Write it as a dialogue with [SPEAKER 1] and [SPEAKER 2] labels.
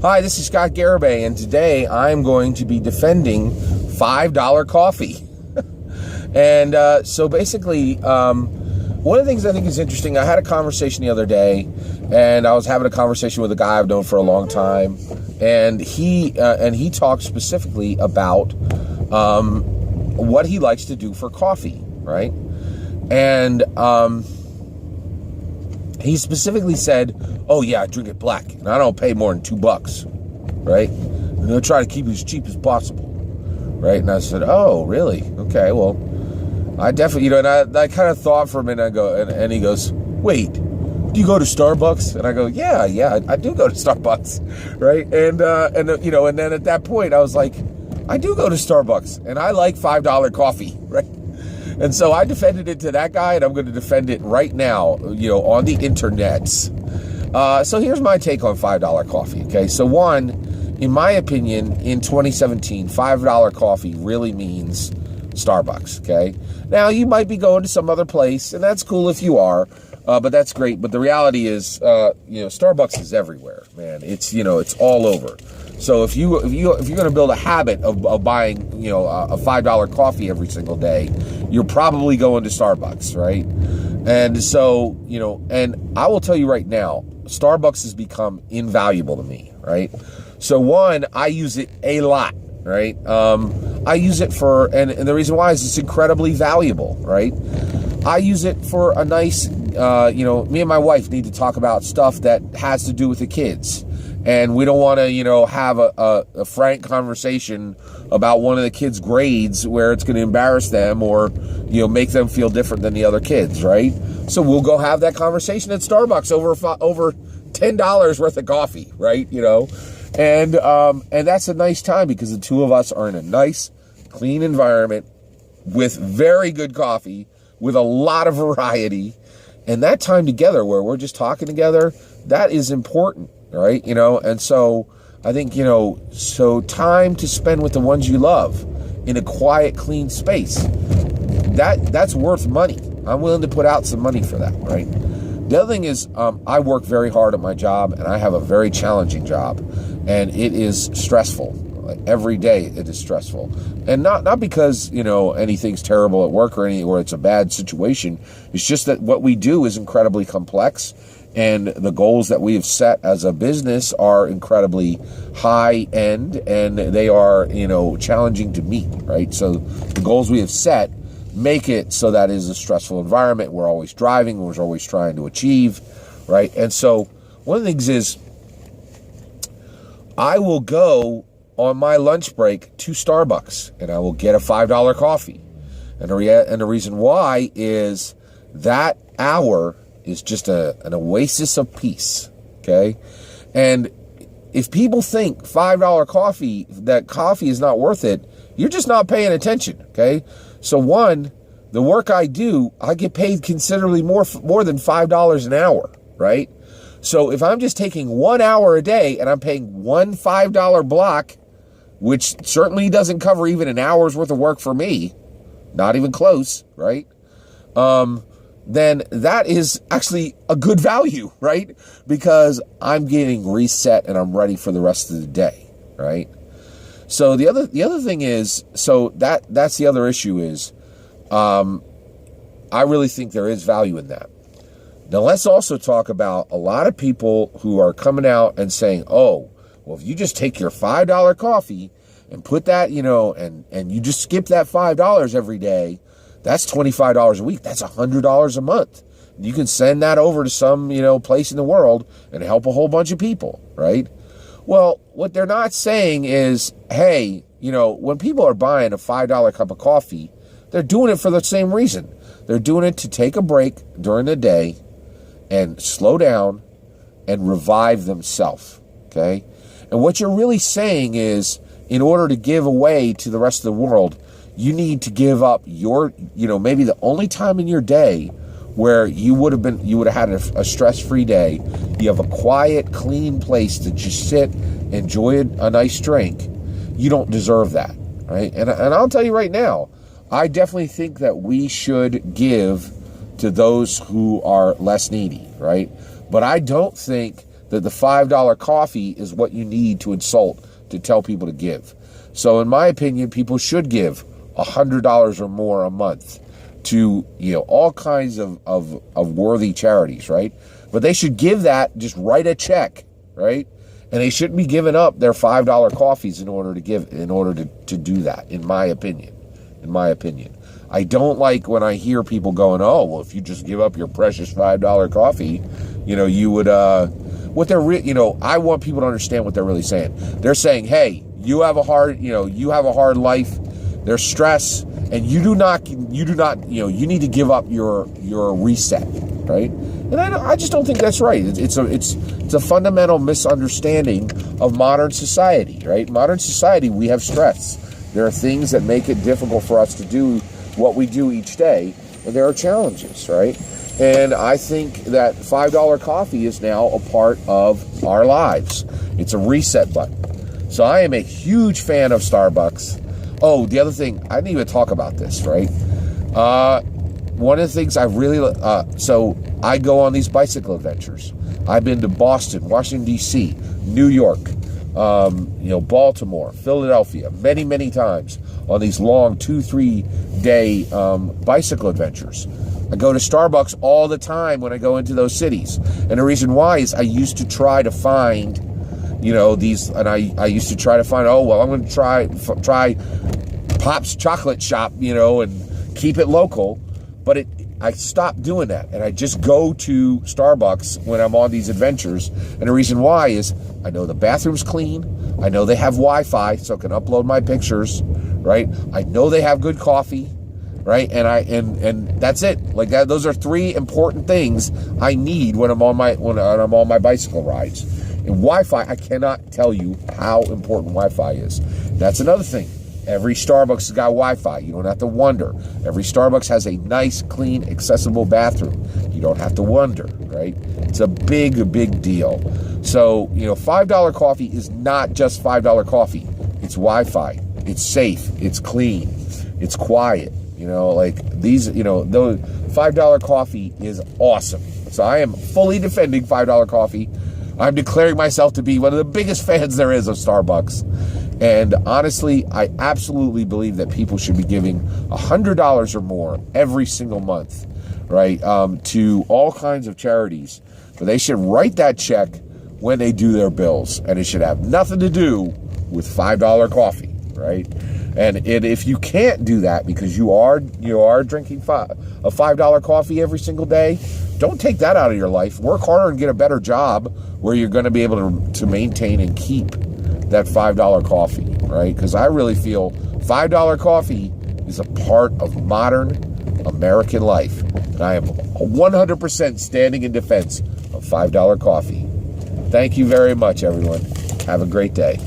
[SPEAKER 1] Hi, this is Scott Garibay, and today I'm going to be defending $5 coffee. And so basically, one of the things I think is interesting, I had a conversation the other day, and I was having a conversation with a guy I've known for a long time, and he talked specifically about what he likes to do for coffee, right? And he specifically said, oh yeah, I drink it black, and I don't pay more than $2, right? And I'll try to keep it as cheap as possible, right? And I said, oh, really? Okay, well, I definitely, and I kind of thought for a minute, and he goes, wait, do you go to Starbucks? And I go, yeah, I do go to Starbucks, right? And then at that point, I was like, I do go to Starbucks, and I like $5 coffee, right? And so I defended it to that guy, and I'm going to defend it right now, on the internets. So here's my take on $5 coffee, okay? So one, in my opinion, in 2017, $5 coffee really means Starbucks, okay? Now, you might be going to some other place, and that's cool if you are, but that's great. But the reality is, Starbucks is everywhere, man. It's, it's all over. So if you're going to build a habit of buying, a $5 coffee every single day, you're probably going to Starbucks, right? And so, and I will tell you right now, Starbucks has become invaluable to me, right? So one, I use it a lot, right? I use it for, and the reason why is it's incredibly valuable, right? I use it for a nice, me and my wife need to talk about stuff that has to do with the kids. And we don't want to, have a frank conversation about one of the kids' grades where it's going to embarrass them or, make them feel different than the other kids, right? So we'll go have that conversation at Starbucks over $10 worth of coffee, right? And that's a nice time because the two of us are in a nice, clean environment with very good coffee, with a lot of variety. And that time together where we're just talking together, that is important. Right? And so I think, so time to spend with the ones you love in a quiet, clean space, that's worth money. I'm willing to put out some money for that, right? The other thing is, I work very hard at my job, and I have a very challenging job, and it is stressful. Like every day it is stressful. And not because, anything's terrible at work or it's a bad situation. It's just that what we do is incredibly complex. And the goals that we have set as a business are incredibly high end, and they are, challenging to meet, right? So the goals we have set make it so that it is a stressful environment. We're always driving, we're always trying to achieve, right? And so one of the things is I will go on my lunch break to Starbucks, and I will get a $5 coffee. And the reason why is that hour is just an oasis of peace, okay? And if people think $5 coffee, that coffee is not worth it, you're just not paying attention, okay? So one, the work I do, I get paid considerably more than $5 an hour, right? So if I'm just taking 1 hour a day and I'm paying one $5 block, which certainly doesn't cover even an hour's worth of work for me, not even close, right? Then that is actually a good value, right? Because I'm getting reset and I'm ready for the rest of the day, right? So the other thing is, so that's the other issue is, I really think there is value in that. Now let's also talk about a lot of people who are coming out and saying, oh, well, if you just take your $5 coffee and put that, and you just skip that $5 every day, that's $25 a week. That's $100 a month. You can send that over to some, place in the world and help a whole bunch of people, right? Well, what they're not saying is, hey, when people are buying a $5 cup of coffee, they're doing it for the same reason. They're doing it to take a break during the day and slow down and revive themselves, okay? And what you're really saying is, in order to give away to the rest of the world, you need to give up your, maybe the only time in your day where you would have had a stress-free day. You have a quiet, clean place to just sit, enjoy a nice drink. You don't deserve that, right? And I'll tell you right now, I definitely think that we should give to those who are less needy, right? But I don't think that the $5 coffee is what you need to insult, to tell people to give. So in my opinion, people should give $100 or more a month to, all kinds of worthy charities, right? But they should give that, just write a check, right? And they shouldn't be giving up their $5 coffees in order to do that, in my opinion. I don't like when I hear people going, oh, well, if you just give up your precious $5 coffee, you would, I want people to understand what they're really saying. They're saying, hey, you have a hard life, there's stress, and you need to give up your reset, right? And I just don't think that's right. It's a fundamental misunderstanding of modern society, right? Modern society, we have stress. There are things that make it difficult for us to do what we do each day, and there are challenges, right? And I think that $5 coffee is now a part of our lives. It's a reset button. So I am a huge fan of Starbucks. Oh, the other thing, I didn't even talk about this, right? One of the things I really, so I go on these bicycle adventures. I've been to Boston, Washington, D.C., New York, Baltimore, Philadelphia, many, many times on these long 2-3 day bicycle adventures. I go to Starbucks all the time when I go into those cities. And the reason why is I used to try to find, these, and I used to try to find, I'm going to try Pop's Chocolate Shop, and keep it local. But I stopped doing that, and I just go to Starbucks when I'm on these adventures. And the reason why is I know the bathroom's clean. I know they have Wi-Fi, so I can upload my pictures, right? I know they have good coffee, right? And that's it. Like that, those are 3 important things I need when I'm on my bicycle rides. And Wi-Fi, I cannot tell you how important Wi-Fi is. That's another thing. Every Starbucks has got Wi-Fi. You don't have to wonder. Every Starbucks has a nice, clean, accessible bathroom. You don't have to wonder, right? It's a big, big deal. So, $5 coffee is not just $5 coffee. It's Wi-Fi. It's safe. It's clean. It's quiet. Those $5 coffee is awesome. So I am fully defending $5 coffee. I'm declaring myself to be one of the biggest fans there is of Starbucks. And honestly, I absolutely believe that people should be giving $100 or more every single month, right, to all kinds of charities. But they should write that check when they do their bills. And it should have nothing to do with $5 coffee, right? And if you can't do that because you are drinking a $5 coffee every single day, don't take that out of your life. Work harder and get a better job where you're going to be able to maintain and keep that $5 coffee, right? Because I really feel $5 coffee is a part of modern American life. And I am 100% standing in defense of $5 coffee. Thank you very much, everyone. Have a great day.